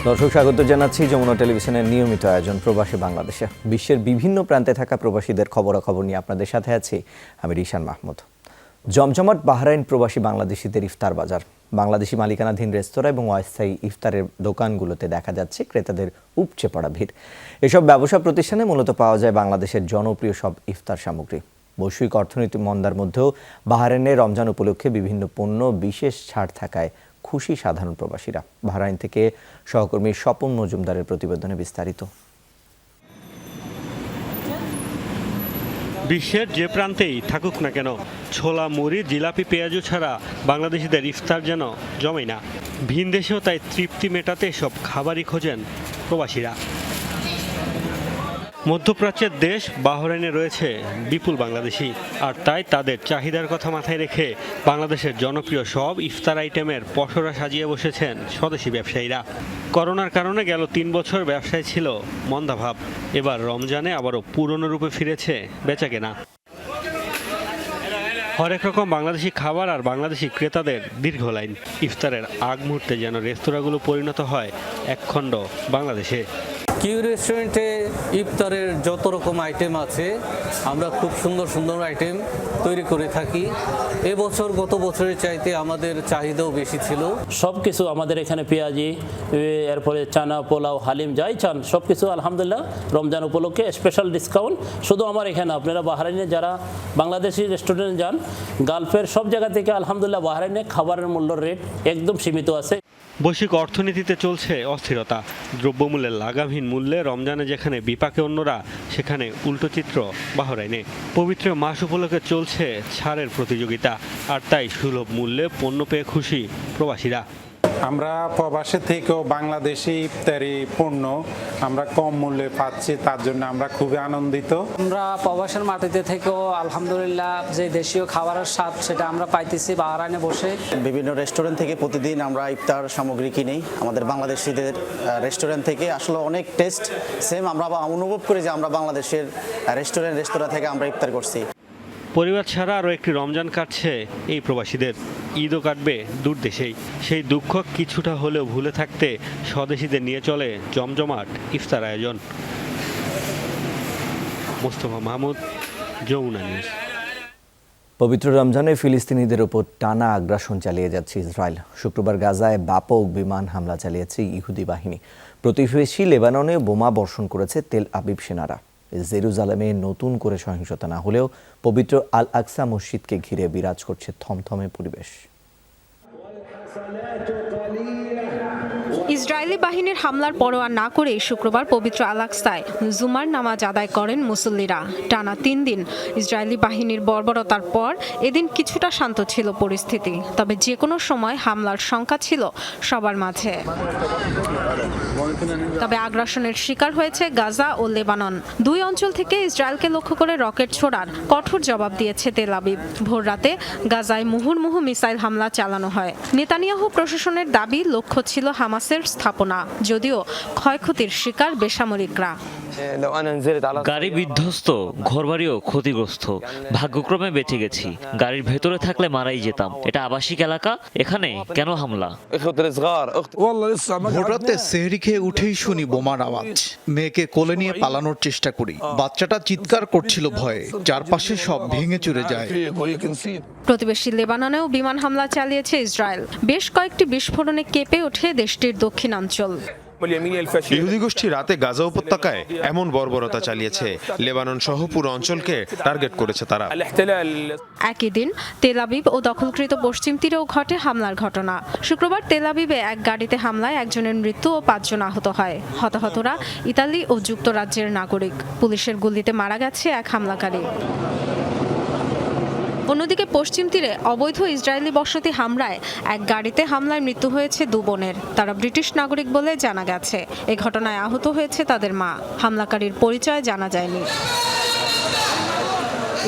দর্শক স্বাগত জানাচ্ছি যমুনা টেলিভিশনের নিয়মিত আয়োজন প্রবাসী বাংলাদেশে। বিশ্বের বিভিন্ন প্রান্তে থাকা প্রবাসীদের খবরাখবর নিয়ে আপনাদের সাথে আছি আমি রিশান মাহমুদ। জমজমাট বাহরাইন প্রবাসী বাংলাদেশিদের ইফতার বাজার। বাংলাদেশি মালিকানাধীন রেস্তোরাঁ এবং অস্থায়ী ইফতারের দোকানগুলোতে দেখা যাচ্ছে ক্রেতাদের উপচে পড়া ভিড়। এসব ব্যবসা প্রতিষ্ঠানে মূলত পাওয়া যায় বাংলাদেশের জনপ্রিয় সব ইফতার সামগ্রী। বৈশ্বিক অর্থনৈতিক মন্দার মধ্যেও বাহরাইনে রমজান উপলক্ষে বিভিন্ন পণ্য বিশেষ ছাড় থাকায় খুশি সাধারণ প্রবাসীরা। বাহরাইন থেকে সহকর্মী স্বপন মজুমদারের প্রতিবেদনে বিস্তারিত। বিশ্বের যে প্রান্তেই থাকুক না কেন, ছোলা, মুড়ি, জিলাপি, পেঁয়াজু ছাড়া বাংলাদেশিদের ইফতার যেন জমে না। ভিন দেশেও তাই তৃপ্তি মেটাতে সব খাবারই খোঁজেন প্রবাসীরা। মধ্যপ্রাচ্যের দেশ বাহরাইনে রয়েছে বিপুল বাংলাদেশি, আর তাই তাদের চাহিদার কথা মাথায় রেখে বাংলাদেশের জনপ্রিয় সব ইফতার আইটেমের পসরা সাজিয়ে বসেছেন স্বদেশি ব্যবসায়ীরা। করোনার কারণে গেল ৩ বছর ব্যবসায় ছিল মন্দাভাব। এবার রমজানে আবারও পুরনো রূপে ফিরেছে বেচাকেনা। হরেক রকম বাংলাদেশি খাবার আর বাংলাদেশি ক্রেতাদের দীর্ঘ লাইন। ইফতারের আগ মুহূর্তে যেন রেস্তোরাঁগুলো পরিণত হয় একখণ্ড বাংলাদেশে। কিউ রেস্টুরেন্টে ইফতারের যত রকম আইটেম আছে, আমরা খুব সুন্দর সুন্দর আইটেম তৈরি করে থাকি। এবছর গত বছরের চাইতে আমাদের চাহিদাও বেশি ছিল। সব কিছু আমাদের এখানে পেঁয়াজি, এরপরে চানা, পোলাও, হালিম যাই চান সব কিছু আলহামদুলিল্লাহ রমজান উপলক্ষে স্পেশাল ডিসকাউন্ট। শুধু আমার এখানে, আপনারা বাহরাইনে যারা বাংলাদেশি রেস্টুরেন্ট যান, গালফের সব জায়গা থেকে আলহামদুলিল্লাহ বাহরাইনে খাবারের মূল্য রেট একদম সীমিত আছে। বৈশ্বিক অর্থনীতিতে চলছে অস্থিরতা। দ্রব্যমূল্যের লাগামহীন মূল্যে রমজানে যেখানে বিপাকে অন্যরা, সেখানে উল্টো চিত্র বাহরাইনে। পবিত্র মাস উপলক্ষে চলছে ছাড়ের প্রতিযোগিতা, আর তাই সুলভ মূল্যে পণ্য পেয়ে খুশি প্রবাসীরা। আমরা প্রবাসী থেকেও বাংলাদেশি ইফতারি পণ্য আমরা কম মূল্যে পাচ্ছি, তার জন্য আমরা খুবই আনন্দিত। আমরা প্রবাসের মাটিতে থেকেও আলহামদুলিল্লাহ যে দেশীয় খাবারের স্বাদ সেটা আমরা পাইতেছি বাহরাইনে বসে। বিভিন্ন রেস্টুরেন্ট থেকে প্রতিদিন আমরা ইফতার সামগ্রী কিনি। আমাদের বাংলাদেশিদের রেস্টুরেন্ট থেকে আসলে অনেক টেস্ট সেম আমরা অনুভব করি যে আমরা বাংলাদেশের রেস্তোরাঁ থেকে আমরা ইফতার করছি। পরিবার ছাড়া আরও একটি রমজান কাটছে এই প্রবাসীদের। ঈদও কাটবে দূর দেশেই। সেই দুঃখ কিছুটা হলেও ভুলে থাকতে স্বদেশীদের নিয়ে চলে জমজমাট ইফতার আয়োজন। মোস্তফা মাহমুদ, যমুনা নিউজ। পবিত্র রমজানে ফিলিস্তিনিদের ওপর টানা আগ্রাসন চালিয়ে যাচ্ছে ইসরায়েল। শুক্রবার গাজায় ব্যাপক বিমান হামলা চালিয়েছে ইহুদি বাহিনী। প্রতিবেশী লেবাননে বোমা বর্ষণ করেছে তেল আবিব সেনারা। জেরুজালেমে নতুন করে সহিংসতা না হলেও পবিত্র আল আকসা মসজিদকে ঘিরে বিরাজ করছে থমথমে পরিবেশ। ইসরায়েলি বাহিনীর হামলার পরোয়া না করে শুক্রবার পবিত্র আল আকসায় জুমার নামাজ আদায় করেন মুসল্লিরা। টানা ৩ দিন ইসরায়েলি বাহিনীর বর্বরতার পর এদিন কিছুটা শান্ত ছিল পরিস্থিতি। তবে যে কোনো সময় হামলার শঙ্কা ছিল সবার মাঝে। তবে আগ্রাসনের শিকার হয়েছে গাজা ও লেবানন। দুই অঞ্চল থেকে ইসরায়েলকে লক্ষ্য করে রকেট ছোড়ার কঠোর জবাব দিয়েছে তেল আবিব। ভোর রাতে গাজায় মুহুর্মুহু মিসাইল হামলা চালানো হয়। নেতানিয়াহু প্রশাসনের দাবি লক্ষ্য ছিল হামাসের স্থাপনা, যদিও ক্ষয়ক্ষতির শিকার বেসামরিকরা। গাড়ি বিধ্বস্ত, ঘরবাড়িও ক্ষতিগ্রস্ত। ভাগ্যক্রমে বেঁচে গেছি। গাড়ির ভেতরে থাকলে মারাই যেতাম। এটা আবাসিক এলাকা, এখানে কেন হামলা? ভোররাতে সেহরি খেয়ে উঠেই শুনি বোমার আওয়াজ। মেয়েকে কোলে নিয়ে পালানোর চেষ্টা করি। বাচ্চাটা চিৎকার করছিল ভয়ে। চারপাশে সব ভেঙে চুরে যায়। প্রতিবেশী লেবাননেও বিমান হামলা চালিয়েছে ইসরায়েল। বেশ কয়েকটি বিস্ফোরণে কেঁপে ওঠে দেশটির দক্ষিণাঞ্চল। ইহুদি গোষ্ঠী রাতে গাজা উপত্যকায় এমন বর্বরতা চালিয়েছে, লেবানন সহ পুরো অঞ্চলকে টার্গেট করেছে তারা। একই দিন তেল আবিব ও দখলকৃত পশ্চিম তীরেও ঘটে হামলার ঘটনা। শুক্রবার তেল আবিবে এক গাড়িতে হামলায় একজনের মৃত্যু ও 5 জন আহত হয়। হতাহতরা ইতালি ও যুক্তরাজ্যের নাগরিক। পুলিশের গুলিতে মারা গেছে এক হামলাকারী। অন্যদিকে পশ্চিম তীরে অবৈধ ইসরায়েলি বসতি হামলায় এক গাড়িতে হামলায় মৃত্যু হয়েছে 2 বোনের। তারা ব্রিটিশ নাগরিক বলে জানা গেছে। এ ঘটনায় আহত হয়েছে তাদের মা। হামলাকারীর পরিচয় জানা যায়নি।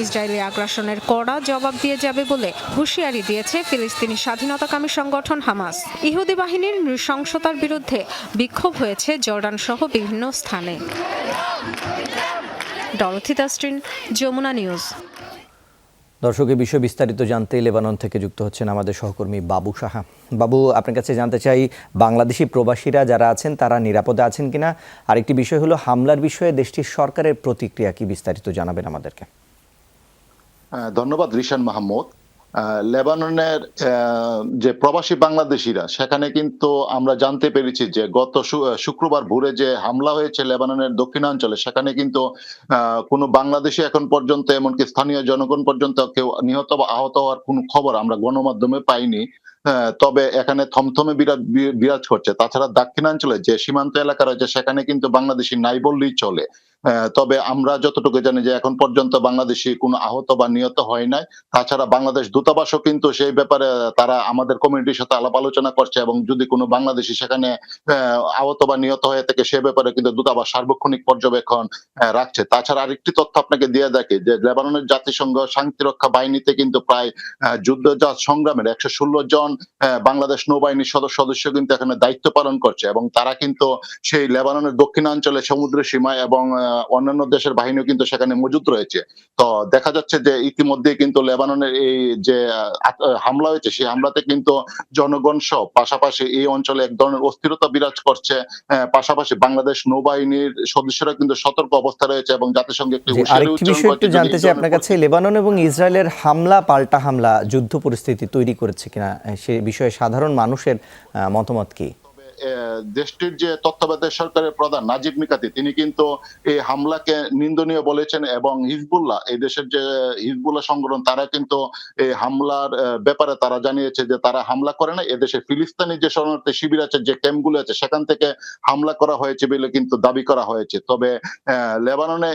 ইসরায়েলি আগ্রাসনের কড়া জবাব দিয়ে যাবে বলে হুঁশিয়ারি দিয়েছে ফিলিস্তিনি স্বাধীনতাকামী সংগঠন হামাস। ইহুদি বাহিনীর নৃশংসতার বিরুদ্ধে বিক্ষোভ হয়েছে জর্ডান সহ বিভিন্ন স্থানে। Dorothy Tasrin, Jamuna news. দর্শক, এই বিষয়ে বিস্তারিত জানতে লেবানন থেকে যুক্ত হচ্ছেন আমাদের সহকর্মী বাবু সাহা। বাবু, আপনার কাছে জানতে চাই, বাংলাদেশি প্রবাসীরা যারা আছেন তারা নিরাপদে আছেন কিনা, আরেকটি বিষয় হলো হামলার বিষয়ে দেশটির সরকারের প্রতিক্রিয়া কি, বিস্তারিত জানাবেন আমাদেরকে। ধন্যবাদ রিশান মাহমুদ। লেবাননের যে প্রবাসী বাংলাদেশিরা, সেখানে কিন্তু আমরা জানতে পেরেছি যে গত শুক্রবার ভোরে যে হামলা হয়েছে লেবাননের দক্ষিণাঞ্চলে, সেখানে কিন্তু কোনো বাংলাদেশি এখন পর্যন্ত, এমনকি স্থানীয় জনগণ পর্যন্ত কেউ নিহত বা আহত হওয়ার কোনো খবর আমরা গণমাধ্যমে পাইনি। তবে এখানে থমথমে বিরাজ করছে। তাছাড়া দক্ষিণাঞ্চলে যে সীমান্ত এলাকা রয়েছে, সেখানে কিন্তু বাংলাদেশি নাই বললেই চলে। তবে আমরা যতটুকু জানি যে এখন পর্যন্ত বাংলাদেশি কোনো আহত বা নিহত হয় নাই। তাছাড়া বাংলাদেশ দূতাবাসও কিন্তু সেই ব্যাপারে তারা আমাদের কমিউনিটির সাথে আলাপ আলোচনা করছে, এবং যদি কোনো বাংলাদেশি সেখানে আহত বা নিহত হয়ে থাকে, সে ব্যাপারে কিন্তু দূতাবাস সার্বক্ষণিক পর্যবেক্ষণ রাখছে। তাছাড়া আরেকটি তথ্য আপনাকে দিয়ে দেখে যে লেবাননের জাতিসংঘ শান্তিরক্ষা বাহিনীতে কিন্তু প্রায় যুদ্ধজাত সংগ্রামের 116 জন বাংলাদেশ নৌবাহিনীর সদস্য কিন্তু এখানে দায়িত্ব পালন করছে, এবং তারা কিন্তু সেই লেবাননের দক্ষিণাঞ্চলে সমুদ্র সীমা এবং অন্যান্য দেশের বাহিনীও কিন্তু সেখানে মজুদ রয়েছে। তো দেখা যাচ্ছে যে ইতিমধ্যে কিন্তু লেবাননের এই যে হামলা হয়েছে, সেই হামলাতে কিন্তু জনগণ সহ পাশাপাশি এই অঞ্চলে এক ধরনের অস্থিরতা বিরাজ করছে। পাশাপাশি বাংলাদেশ নৌবাহিনীর সদস্যরা কিন্তু সতর্ক অবস্থা রয়েছে, এবং জাতিসংঘ একটি আরেকটি বিষয় একটু জানতে চাই আপনার কাছে, লেবানন এবং ইসরায়েলের হামলা পাল্টা হামলা যুদ্ধ পরিস্থিতি তৈরি করেছে কিনা, সে বিষয়ে সাধারণ মানুষের মতামত কি? দেশটির যে তত্ত্বাবধায়ক সরকারের প্রধান নাজিব মিকাতি, তিনি কিন্তু এই হামলাকে নিন্দনীয় বলেছেন, এবং হিজবুল্লাহ, এই দেশের যে হিজবুল্লাহ সংগঠন, তারা কিন্তু এই হামলার ব্যাপারে তারা জানিয়েছে যে তারা হামলা করে না, এদেশে ফিলিস্তিনি যে শরণার্থী শিবির আছে, যে ক্যাম্পগুলো আছে, সেখান থেকে হামলা করা হয়েছে বলে কিন্তু দাবি করা হয়েছে। তবে লেবাননে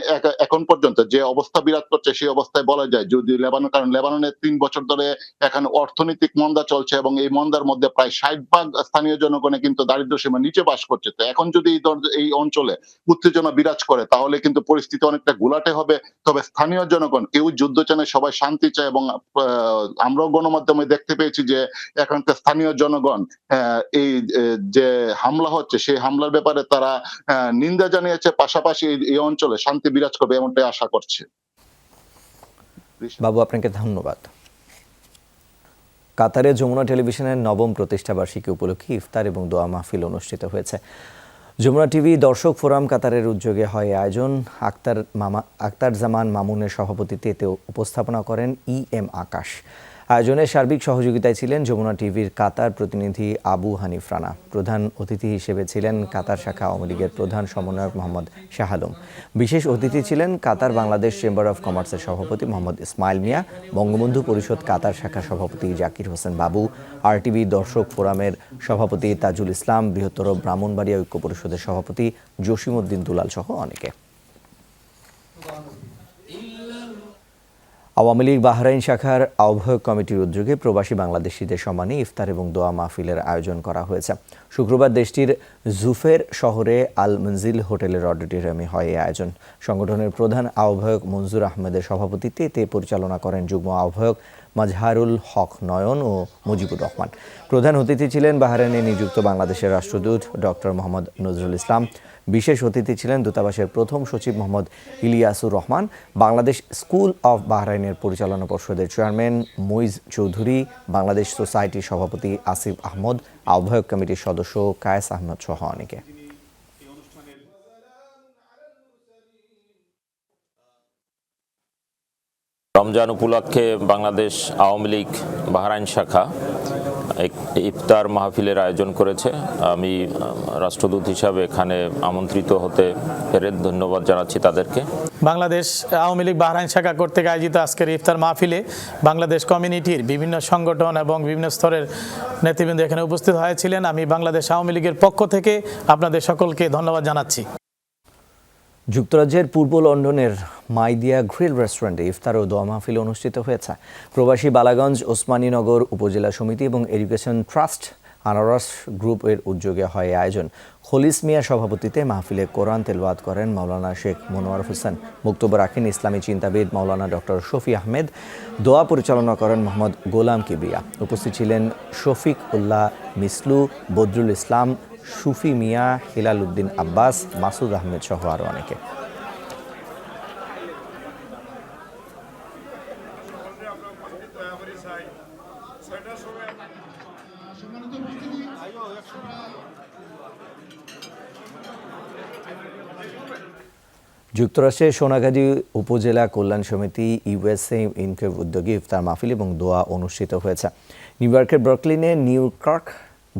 এখন পর্যন্ত যে অবস্থা বিরাজ করছে, সেই অবস্থায় বলা যায় যদি লেবানন, কারণ লেবাননে 3 বছর ধরে এখানে অর্থনৈতিক মন্দা চলছে, এবং এই মন্দার মধ্যে প্রায় 60% স্থানীয় জনগণে কিন্তু দারিদ্র্য সীমা নিচে বাস করছে। তো এখন যদি এই অঞ্চলে উত্তেজনা বিরাজ করে, তাহলে কিন্তু পরিস্থিতি অনেকটা ঘোলাটে হবে। তবে স্থানীয় জনগণ কেউ যুদ্ধ চায় না, সবাই শান্তি চায়, এবং আমরাও গণমাধ্যমে দেখতে পেয়েছি যে এখানকার স্থানীয় জনগণ এই যে হামলা হচ্ছে, সেই হামলার ব্যাপারে তারা নিন্দা জানিয়েছে, পাশাপাশি এই অঞ্চলে শান্তি বিরাজ করবে এমনটাই আশা করছে। বাবু, আপনাকে ধন্যবাদ। কাতারে যমুনা টেলিভিশনের 9ম প্রতিষ্ঠাবার্ষিকী উপলক্ষে ইফতার এবং দোয়া মাহফিল অনুষ্ঠিত হয়েছে। যমুনা টিভি দর্শক ফোরাম কাতারের উদ্যোগে হয় আয়োজন। আক্তার জামান মামুনের সভাপতিত্বে এতে উপস্থাপনা করেন EM আকাশ। আয়োজনে সার্বিক সহযোগিতায় ছিলেন যমুনা টিভির কাতার প্রতিনিধি আবু হানিফ রানা। প্রধান অতিথি হিসেবে ছিলেন কাতার শাখা আওয়ামী লীগের প্রধান সমন্বয়ক মোহাম্মদ শাহ আলম। বিশেষ অতিথি ছিলেন কাতার বাংলাদেশ চেম্বার অফ কমার্সের সভাপতি মোহাম্মদ ইসমাইল মিয়া, বঙ্গবন্ধু পরিষদ কাতার শাখার সভাপতি জাকির হোসেন বাবু, RTV দর্শক ফোরামের সভাপতি তাজুল ইসলাম, বৃহত্তর ব্রাহ্মণবাড়িয়া ঐক্য পরিষদের সভাপতি জসিমউদ্দিন দুলাল সহ অনেকে। আওয়ামী লীগ বাহরাইন শাখার আহ্বায়ক কমিটির উদ্যোগে প্রবাসী বাংলাদেশিদের সম্মানে ইফতার এবং দোয়া মাহফিলের আয়োজন করা হয়েছে। শুক্রবার দেশটির জুফের শহরে আল মঞ্জিল হোটেলের অডিটোরিয়ামে হয় এই আয়োজন। সংগঠনের প্রধান আহ্বায়ক মঞ্জুর আহমেদের সভাপতিত্বে এতে পরিচালনা করেন যুগ্ম আহ্বায়ক মাজহারুল হক নয়ন ও মুজিবুর রহমান। প্রধান অতিথি ছিলেন বাহরাইনে নিযুক্ত বাংলাদেশের রাষ্ট্রদূত ডক্টর মোহাম্মদ নজরুল ইসলাম। বিশেষ অতিথি ছিলেন দূতাবাসের প্রথম সচিব মোহাম্মদ ইলিয়াসুর রহমান, বাংলাদেশ স্কুল অফ বাহরাইনের পরিচালনা পর্ষদের চেয়ারম্যান মুইজ চৌধুরী, বাংলাদেশ সোসাইটির সভাপতি আসিফ আহমদ, আহ্বায়ক কমিটির সদস্য কায়েস আহমদ সহ অনেকে। রমজান উপলক্ষে বাংলাদেশ আওয়ামী লীগ বাহরাইন শাখা ইফতার মাহফিলের আয়োজন করেছে। আমি রাষ্ট্রদূত হিসাবে এখানে আমন্ত্রিত হতে পেরে ধন্যবাদ জানাচ্ছি তাদেরকে। বাংলাদেশ আওয়ামী লীগ বাহরাইন শাখা কর্তৃক আয়োজিত আজকের ইফতার মাহফিলে বাংলাদেশ কমিউনিটির বিভিন্ন সংগঠন এবং বিভিন্ন স্তরের নেতৃবৃন্দ এখানে উপস্থিত হয়েছিলেন। আমি বাংলাদেশ আওয়ামী লীগের পক্ষ থেকে আপনাদের সকলকে ধন্যবাদ জানাচ্ছি। যুক্তরাজ্যের পূর্ব লন্ডনের মাইদিয়া গ্রিল রেস্টুরেন্টে ইফতার ও দোয়া মাহফিল অনুষ্ঠিত হয়েছে। প্রবাসী বালাগঞ্জ ওসমানীনগর উপজেলা সমিতি এবং এডুকেশন ট্রাস্ট আনারস গ্রুপের উদ্যোগে হয় আয়োজন। খলিস মিয়া সভাপতিতে মাহফিলে কোরআন তেলাওয়াত করেন মাওলানা শেখ মনোয়ার হোসেন, বক্তব্য রাখেন ইসলামী চিন্তাবিদ মাওলানা ডক্টর শফি আহমেদ, দোয়া পরিচালনা করেন মোহাম্মদ গোলাম কিবরিয়া। উপস্থিত ছিলেন শফিক উল্লাহ মিসলু, বদরুল ইসলাম, সুফি মিয়া, হিলাল উদ্দিন আব্বাস, মাসুদ আহমেদ সহ আরও অনেকে। যুক্তরাষ্ট্রের সোনাগাজী উপজেলা কল্যাণ সমিতি ইউএসএ ইনকেভ উদ্যোগে ইফতার মাহফিল এবং দোয়া অনুষ্ঠিত হয়েছে। নিউ ইয়র্কের ব্রুকলিনে নিউ ক্রার্ক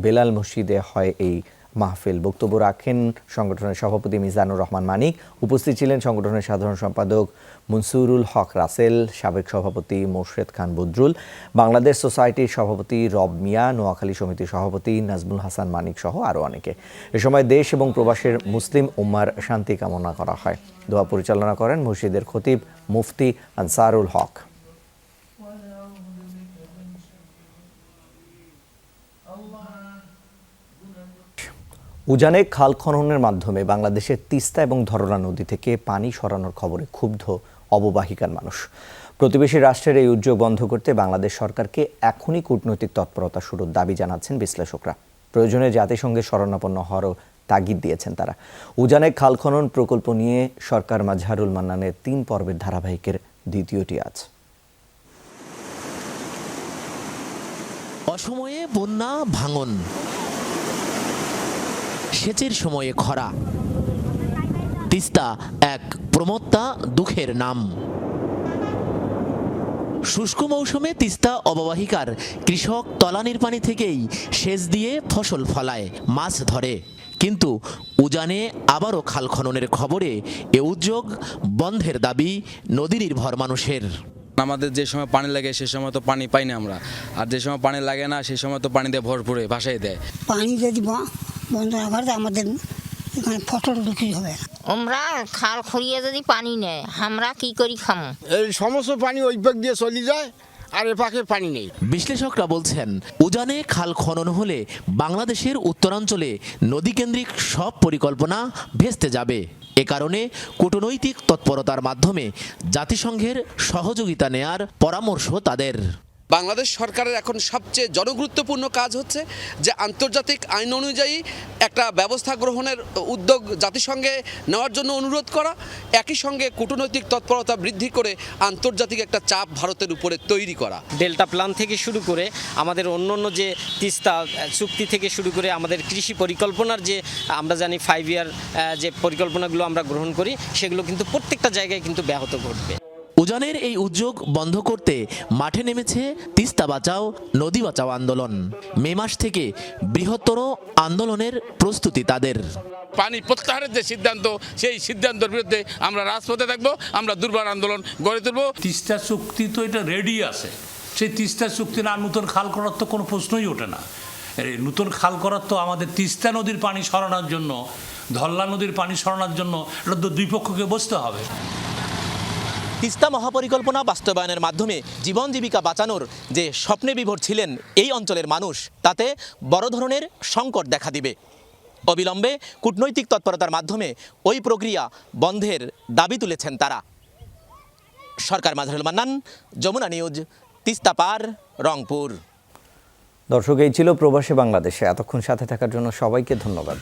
বেলাল মসজিদে হয় এই মাহফিল। বক্তব্য রাখেন সংগঠনের সভাপতি মিজানুর রহমান মানিক। উপস্থিত ছিলেন সংগঠনের সাধারণ সম্পাদক মনসুরুল হক রাসেল, সাবেক সভাপতি মোর্শেদ খান বদরুল, বাংলাদেশ সোসাইটির সভাপতি রব মিয়া, নোয়াখালী সমিতির সভাপতি নাজমুল হাসান মানিক সহ আরও অনেকে। এ সময় দেশ এবং প্রবাসের মুসলিম উম্মার শান্তি কামনা করা হয়। দোয়া পরিচালনা করেন মসজিদের খতিব মুফতি আনসারুল হক। উজানে খাল খননের মাধ্যমে বাংলাদেশের তিস্তা এবং ধরলা নদী থেকে পানি সরানোর খবরে ক্ষুব্ধ অববাহিকার মানুষ। প্রতিবেশী রাষ্ট্রের এই উদ্যোগ বন্ধ করতে বাংলাদেশ সরকারকে এখনই কূটনৈতিক তৎপরতা শুরুর দাবি জানাচ্ছেন বিশ্লেষকরা। প্রয়োজনে জাতিসংঘে শরণাপন্ন হওয়ারও তাগিদ দিয়েছেন তারা। উজানে খাল খনন প্রকল্প নিয়ে সরকার মাজহারুল মান্নানের 3 পর্বের ধারাবাহিকের দ্বিতীয়টি আজ। অসময়ে বন্যা, ভাঙন, সেচের সময়ে খরা, তিস্তা এক প্রমত্তা দুঃখের নাম। শুষ্ক মৌসুমে তিস্তা অববাহিকার কৃষক তলানির পানি থেকেই সেচ দিয়ে ফসল ফলায়, মাছ ধরে। কিন্তু উজানে আবারও খাল খননের খবরে এ উদ্যোগ বন্ধের দাবি নদী নির্ভর মানুষের। আমাদের যে সময় পানি লাগে সে সময় তো পানি পাই না আমরা, আর যে সময় পানি লাগে না সেই সময় তো পানি দিয়ে ভরপুরে ভাসাই দেয়। পানি যদি বন্ধ না করে আমাদের এখানে ফসল বিক্রি হবে না। আমরা খাল খড়িয়ে যদি পানি নেয় আমরা কি করি খামো? এই সমস্ত পানি ওই পাক দিয়ে চলে যায় আর এ পাকে পানি নেই। বিশ্লেষকরা বলছেন উজানে খাল খনন হলে বাংলাদেশের উত্তরাঞ্চলে নদীকেন্দ্রিক সব পরিকল্পনা ভেস্তে যাবে। এ কারণে কূটনৈতিক তৎপরতার মাধ্যমে জাতিসংঘের সহযোগিতা নেয়ার পরামর্শ তাদের। বাংলাদেশ সরকারের এখন সবচেয়ে জনগুরুত্বপূর্ণ কাজ হচ্ছে যে আন্তর্জাতিক আইন অনুযায়ী একটা ব্যবস্থা গ্রহণের উদ্যোগ জাতিসংঘে নেওয়ার জন্য অনুরোধ করা, একই সঙ্গে কূটনৈতিক তৎপরতা বৃদ্ধি করে আন্তর্জাতিক একটা চাপ ভারতের উপরে তৈরি করা। ডেল্টা প্ল্যান থেকে শুরু করে আমাদের অন্য যে তিস্তা চুক্তি থেকে শুরু করে আমাদের কৃষি পরিকল্পনার যে আমরা জানি 5 ইয়ার যে পরিকল্পনাগুলো আমরা গ্রহণ করি সেগুলো কিন্তু প্রত্যেকটা জায়গায় কিন্তু ব্যাহত ঘটবে। উজানের এই উদ্যোগ বন্ধ করতে মাঠে নেমেছে তিস্তা বাঁচাও নদী বাঁচাও আন্দোলন। মে মাস থেকে বৃহত্তর আন্দোলনের প্রস্তুতি তাদের। পানি প্রত্যাহারের যে সিদ্ধান্ত, সেই সিদ্ধান্তের বিরুদ্ধে আমরা রাজপথে থাকবো, আমরা দুর্বার আন্দোলন গড়ে তুলব। তিস্তা চুক্তি তো এটা রেডি আছে, সেই তিস্তা চুক্তি না নতুন খাল করার তো কোনো প্রশ্নই ওঠে না। নতুন খাল করার তো আমাদের তিস্তা নদীর পানি সরানোর জন্য, ধল্লা নদীর পানি সরানোর জন্য এটা তো দুই পক্ষকে বসতে হবে। তিস্তা মহাপরিকল্পনা বাস্তবায়নের মাধ্যমে জীবন জীবিকা বাঁচানোর যে স্বপ্নে বিভোর ছিলেন এই অঞ্চলের মানুষ, তাতে বড় ধরনের সংকট দেখা দিবে। অবিলম্বে কূটনৈতিক তৎপরতার মাধ্যমে ওই প্রক্রিয়া বন্ধের দাবি তুলেছেন তারা। সরকার মাজহারুল মান্নান, যমুনা নিউজ, তিস্তা পার, রংপুর। দর্শক, এই ছিল প্রবাসী বাংলাদেশে। এতক্ষণ সাথে থাকার জন্য সবাইকে ধন্যবাদ।